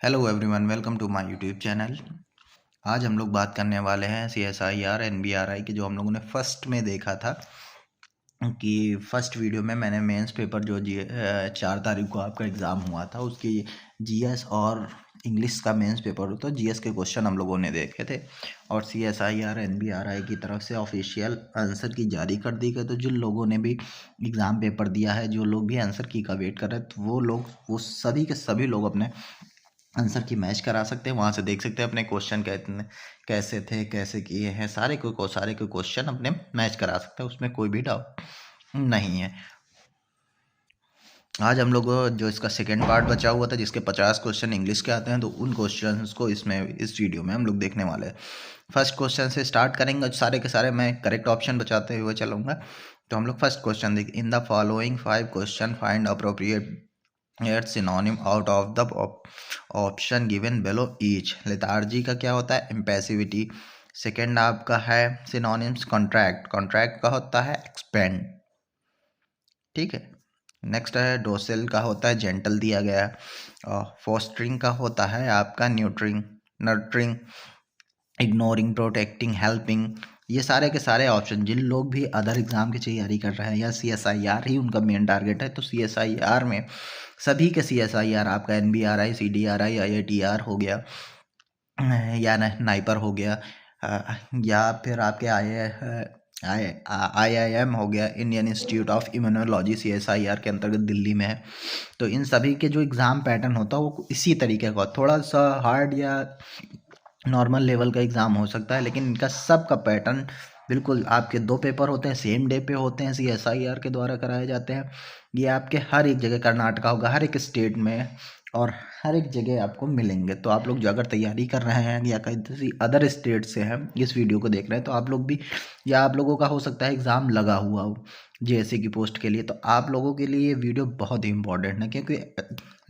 Hello everyone, welcome to my YouTube channel. आज हम लोग बात करने वाले हैं CSIR NBRI की, जो हम लोगों ने फर्स्ट में देखा था कि फर्स्ट वीडियो में मैंने मेंस पेपर जो 4 तारीख को आपका एग्ज़ाम हुआ था उसकी जीएस और इंग्लिश का मेंस पेपर होता है। जीएस के क्वेश्चन हम लोगों ने देखे थे और CSIR NBRI की तरफ से ऑफिशियल आंसर की जारी कर दी गई। तो जिन लोगों ने भी एग्ज़ाम पेपर दिया है, जो लोग भी आंसर की का वेट कर रहे हैं, तो वो सभी के सभी लोग अपने आंसर की मैच करा सकते हैं। वहाँ से देख सकते हैं अपने क्वेश्चन कैसे थे, कैसे किए हैं, सारे के क्वेश्चन अपने मैच करा सकते हैं, उसमें कोई भी डाउट नहीं है। आज हम लोग जो इसका सेकेंड पार्ट बचा हुआ था, जिसके 50 क्वेश्चन इंग्लिश के आते हैं, तो उन क्वेश्चंस को इस वीडियो में हम लोग देखने वाले हैं। फर्स्ट क्वेश्चन से स्टार्ट करेंगे, सारे के सारे मैं करेक्ट ऑप्शन बचाते हुए चलूँगा। तो हम लोग फर्स्ट क्वेश्चन देखें। In the following 5 question find appropriate at synonym out of the option given below each. Lethargy का क्या होता है? इम्पैसिविटी। सेकेंड आपका है सिनोनिम्स। कॉन्ट्रैक्ट, कॉन्ट्रैक्ट का होता है एक्सपेंड, ठीक है। नेक्स्ट है डोसेल का होता है जेंटल दिया गया है। और फोस्टरिंग का होता है आपका न्यूट्रिंग, नर्टरिंग, इग्नोरिंग, प्रोटेक्टिंग, हेल्पिंग। ये सारे के सारे ऑप्शन जिन लोग भी अदर एग्जाम की तैयारी कर रहे हैं या CSIR ही उनका मेन टारगेट है, तो CSIR में सभी के CSIR आपका NBRI, CDRI, IITR हो गया या नाइपर हो गया, या फिर आपके IIM हो गया, Indian institute of immunology, CSIR के अंतर्गत दिल्ली में है। तो इन सभी के जो एग्ज़ाम पैटर्न होता है वो इसी तरीके का, थोड़ा सा हार्ड या नॉर्मल लेवल का एग्ज़ाम हो सकता है, लेकिन इनका सब का पैटर्न बिल्कुल आपके 2 पेपर होते हैं, सेम डे पे होते हैं, CSIR के द्वारा कराए जाते हैं। ये आपके हर एक जगह, कर्नाटका होगा, हर एक स्टेट में और हर एक जगह आपको मिलेंगे। तो आप लोग जो अगर तैयारी कर रहे हैं या किसी अदर स्टेट से हैं, इस वीडियो को देख रहे हैं, तो आप लोग भी, या आप लोगों का हो सकता है एग्ज़ाम लगा हुआ हो JSC की पोस्ट के लिए, तो आप लोगों के लिए ये वीडियो बहुत ही इंपॉर्टेंट है, क्योंकि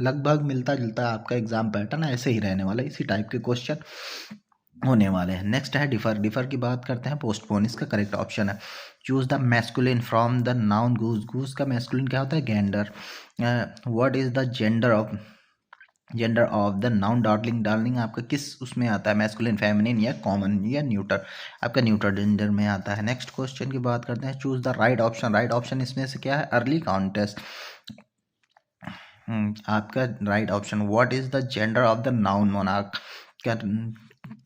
लगभग मिलता जुलता आपका एग्ज़ाम पैटर्न ऐसे ही रहने वाला है, इसी टाइप के क्वेश्चन होने वाले हैं। नेक्स्ट है डिफर। डिफर की बात करते हैं, पोस्टपोन इसका करेक्ट ऑप्शन है। Choose the masculine from the noun goose. Goose का मैस्कुलिन क्या होता है? Gander. What is the gender of the noun darling. Darling आपका किस उसमें आता है? मैस्कुलिन, फेमिनिन या कॉमन या न्यूटर? आपका न्यूटर जेंडर में आता है। नेक्स्ट क्वेश्चन की बात करते हैं, choose the right option. Right option इसमें से क्या है? Early contest. आपका right option, what is the gender of the noun monarch. क्या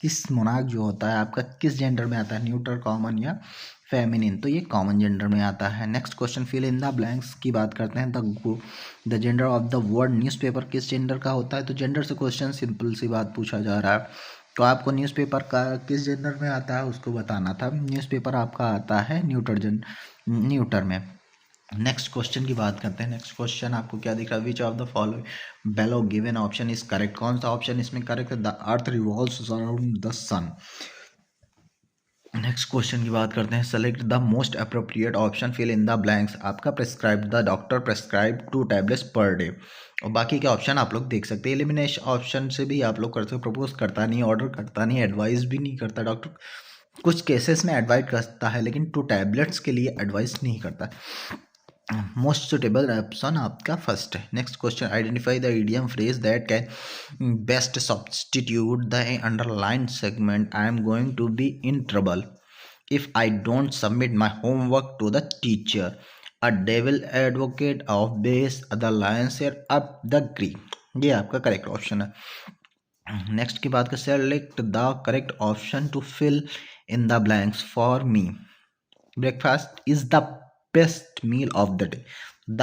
किस मोनार्क जो होता है आपका किस जेंडर में आता है? न्यूटर, कॉमन या फेमिनिन? तो ये कॉमन जेंडर में आता है। Next question, fill in the blanks की बात करते हैं। The gender of the word newspaper किस जेंडर का होता है? तो जेंडर से क्वेश्चन सिंपल सी बात पूछा जा रहा है, तो आपको न्यूज़पेपर का किस जेंडर में आता है उसको बताना था। न्यूज़पेपर आपका आता है न्यूटर में। नेक्स्ट क्वेश्चन की बात करते हैं। नेक्स्ट क्वेश्चन आपको क्या दिख रहा है? Which of the following below given option is correct. कौन सा ऑप्शन इसमें करेक्ट है? The earth revolves around the sun. Next question की बात करते हैं, select the most appropriate option, fill in the blanks. आपका prescribe, the doctor prescribe 2 tablets per day. और बाकी के ऑप्शन आप लोग देख सकते हैं। एलिमिनेशन ऑप्शन से भी आप लोग करते हो, प्रपोज करता नहीं, ऑर्डर करता नहीं, एडवाइस भी नहीं करता डॉक्टर। कुछ केसेस में एडवाइस करता है, लेकिन 2 टैबलेट्स के लिए एडवाइस नहीं करता। मोस्ट सुटेबल ऑप्शन आपका फर्स्ट है। Next question, identify the idiom phrase that can best substitute the underline segment, I am going to be in trouble if I don't submit my homework to the teacher, a devil advocate of base, the lion share up the creek. ये आपका correct option है। Next की बात कर, select the correct option to fill in the blanks for me. Breakfast is the best meal of the day. The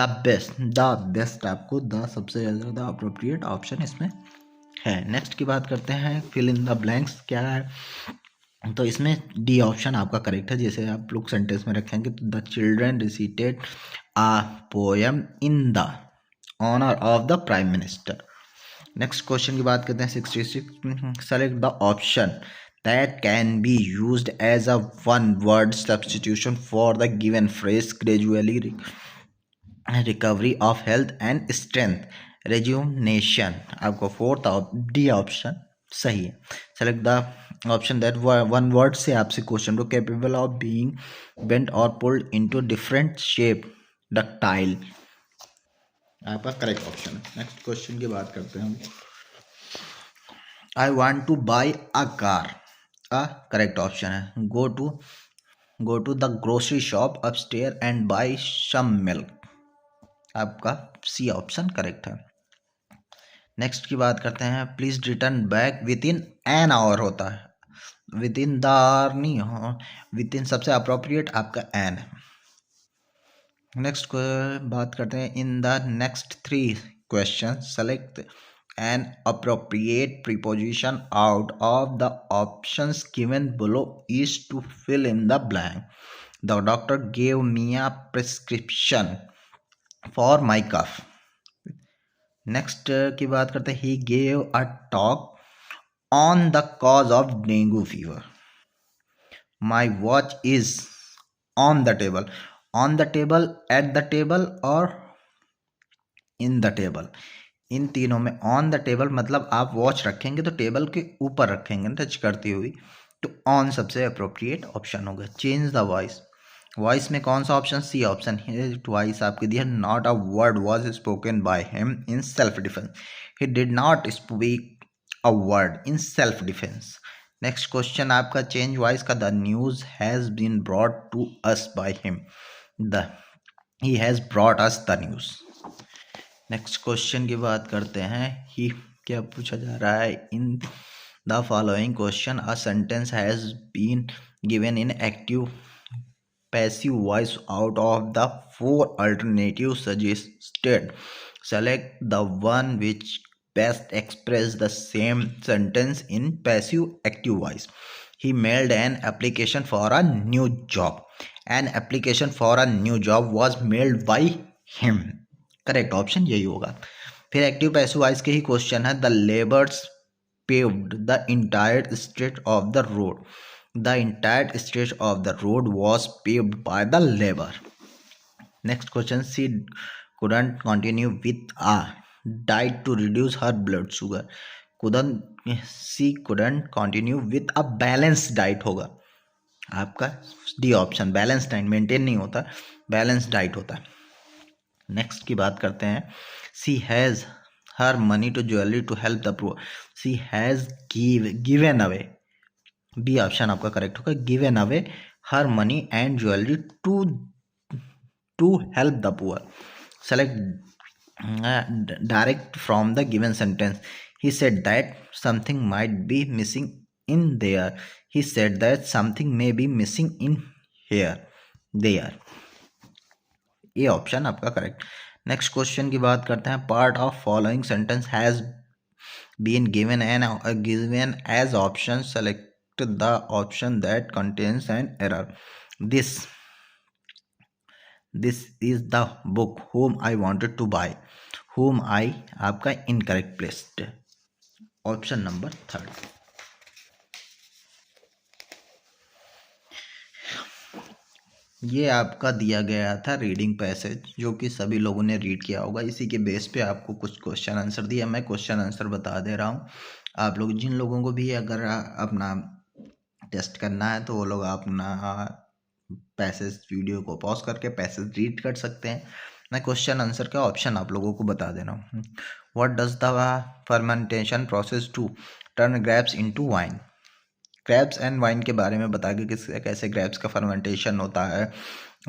best आपको the सबसे ज़्यादा appropriate option इसमें है। नेक्स्ट की बात करते हैं, फिल इन द ब्लैंक्स क्या है? तो इसमें डी ऑप्शन आपका करेक्ट है। जैसे आप लोग सेंटेंस में रखेंगे, तो the children recited a poem in the honour of the prime minister. Next question की बात करते हैं, 66। Select the option that can be used as a one word substitution for the given phrase, gradually recovery of health and strength, rejuvenation। आपको fourth D option सही है। Select the option that one word से आपसे question को, capable of being bent और pulled into different shape, ductile. आपका correct option है। Next question की बात करते हैं हम, I want to buy a car, a correct option है। Go to the grocery shop upstair and buy some milk, आपका सी ऑप्शन करेक्ट है। नेक्स्ट की बात करते हैं, please return back with in an hour होता है, विद इन द आवर नहीं हो, विद इन सबसे अप्रोप्रिएट आपका एन है। नेक्स्ट बात करते हैं, in the next 3 question select an appropriate preposition out of the options given below is to fill in the blank. The doctor gave me a prescription for my cough. Next की बात करते हैं, he gave a talk on the cause of dengue fever. My watch is on the table, on the table, at the table और in the table. इन तीनों में on the table मतलब आप watch रखेंगे तो टेबल के ऊपर रखेंगे टच करती हुई, तो ऑन सबसे अप्रोप्रिएट ऑप्शन होगा। चेंज द वॉइस, वॉइस में कौन सा ऑप्शन, सी ऑप्शन है। वॉइस आपकी दिया, not a word was spoken by him in self defence, he did not speak a word in self defence. Next question आपका change voice का, the news has been brought to us by him, the he has brought us the news. Next question की बात करते हैं, ही क्या पूछा जा रहा है, in the following question a sentence has been given in active passive voice out of the 4 alternatives suggested. Select the one which best express the same sentence in passive active voice. He mailed an application for a new job. An application for a new job was mailed by him. Correct option यही होगा। फिर active passive voice के ही question है, the labours paved the entire stretch of the road, the entire stretch of the road was paved by the labour. Next question, she couldn't continue with a diet to reduce her blood sugar, she couldn't continue with a balanced diet होगा आपका D option, balance diet maintain नहीं होता, balance diet होता है। Next की बात करते हैं, she has her money to jewellery to help the poor, she has given away, B option आपका करेक्ट होगा, given away her money and jewellery to help the poor. Select direct from the given sentence, he said that something might be missing in there, he said that something may be missing in here there, ये option आपका correct. Next question की बात करते हैं, part of following sentence has been given as option, select the option that contains an error. This is the book whom I wanted to buy, whom I आपका incorrect placed, option number 3। ये आपका दिया गया था reading passage, जो कि सभी लोगों ने रीड किया होगा। इसी के बेस पे आपको कुछ क्वेश्चन आंसर दिया, मैं क्वेश्चन आंसर बता दे रहा हूँ। आप लोग जिन लोगों को भी अगर अपना टेस्ट करना है तो वो लोग अपना पैसेज वीडियो को पॉज करके पैसेज रीड कर सकते हैं। मैं क्वेश्चन आंसर का ऑप्शन आप लोगों को बता दे रहा हूँ। What does the fermentation process to turn grapes into wine, grapes and wine के बारे में बता के कैसे ग्रेप्स का फर्मेंटेशन होता है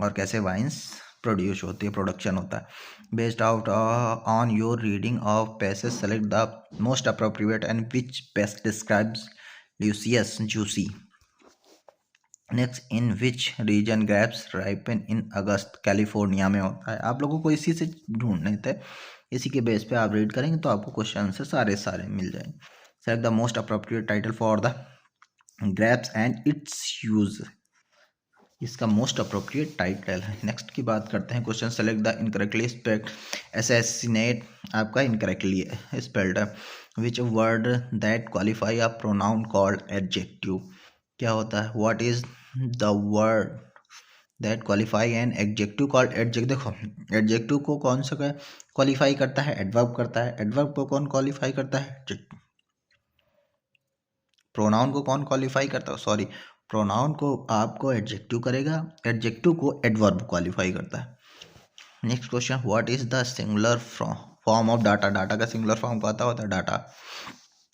और कैसे वाइन्स प्रोड्यूस होती है, प्रोडक्शन होता है। Based out on your reading of passage select the most appropriate and which best describes luscious juicy. Next, in which region grapes ripen in August, California में होता है। आप लोगों को इसी से ढूंढने थे, इसी के बेस पे आप रीड करेंगे तो आपको क्वेश्चन आंसर सारे मिल जाएंगे। Select the most appropriate title for the grapes and it's use, इसका मोस्ट अप्रोप्रिएट टाइटल है। नेक्स्ट की बात करते हैं, question select the incorrectly spelled assassinate, आपका इनकरेक्टली स्पेल्ड है। Which word that qualify a pronoun called adjective, क्या होता है, what is the word that qualify an adjective called adjective. देखो एडजेक्टिव को कौन सा क्वालिफाई करता है, एडवर्ब करता है। एडवर्ब को कौन क्वालिफाई करता है, प्रोनाउन को कौन क्वालिफाई करता है, सॉरी प्रोनाउन को आपको एडजेक्टिव करेगा, एडजेक्टिव को एडवर्ब क्वालिफाई करता है। Next question, what is the singular form of data, data का सिंगुलर फॉर्म क्या होता है, डाटा।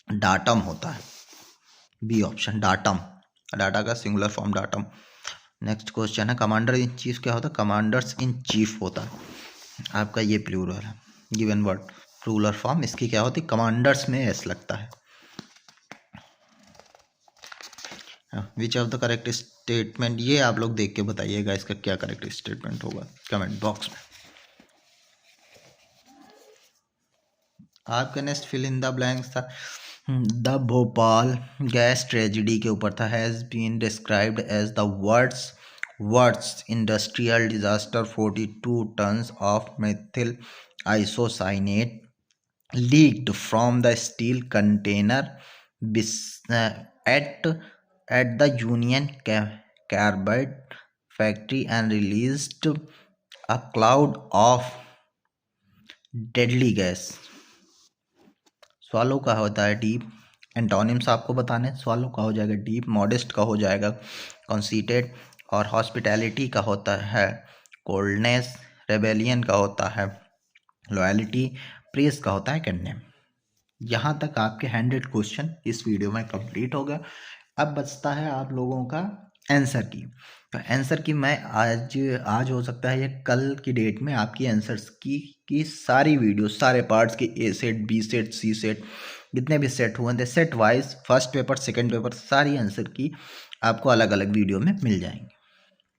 डाटम होता है। बी ऑप्शन डाटम, डाटा का singular form datum. Next question है कमांडर इन चीफ क्या होता है? कमांडर्स इन चीफ होता है आपका, ये प्लूरल है। गिवन वर्ड प्लूरल फॉर्म इसकी क्या होती है? कमांडर्स में एस लगता है। Which of the correct statement, ये आप लोग देख के बताइएगा इसका क्या करेक्ट स्टेटमेंट होगा कमेंट बॉक्स में। आपका next fill in the blanks था द भोपाल गैस ट्रेजिडी के ऊपर था। Has been described as the world's industrial disaster. 42 tons of methyl isocyanate leaked from the steel container at the Union Carbide factory and released a cloud of deadly gas। swallow का होता है deep. Antonyms आपको बताने, swallow का हो जाएगा deep, modest का हो जाएगा कॉन्सीटेड, और हॉस्पिटैलिटी का होता है कोल्डनेस, रेबेलियन का होता है लॉयल्टी, प्रेस का होता है कंडेम। यहाँ तक आपके 100 क्वेश्चन इस वीडियो में कंप्लीट हो गया। अब बचता है आप लोगों का आंसर की। तो आंसर की मैं आज हो सकता है ये कल की डेट में आपकी आंसर्स की सारी वीडियो, सारे पार्ट्स की, ए सेट, बी सेट, सी सेट, जितने भी सेट हुए थे set wise, first paper, second paper, सारी आंसर की आपको अलग अलग वीडियो में मिल जाएंगे।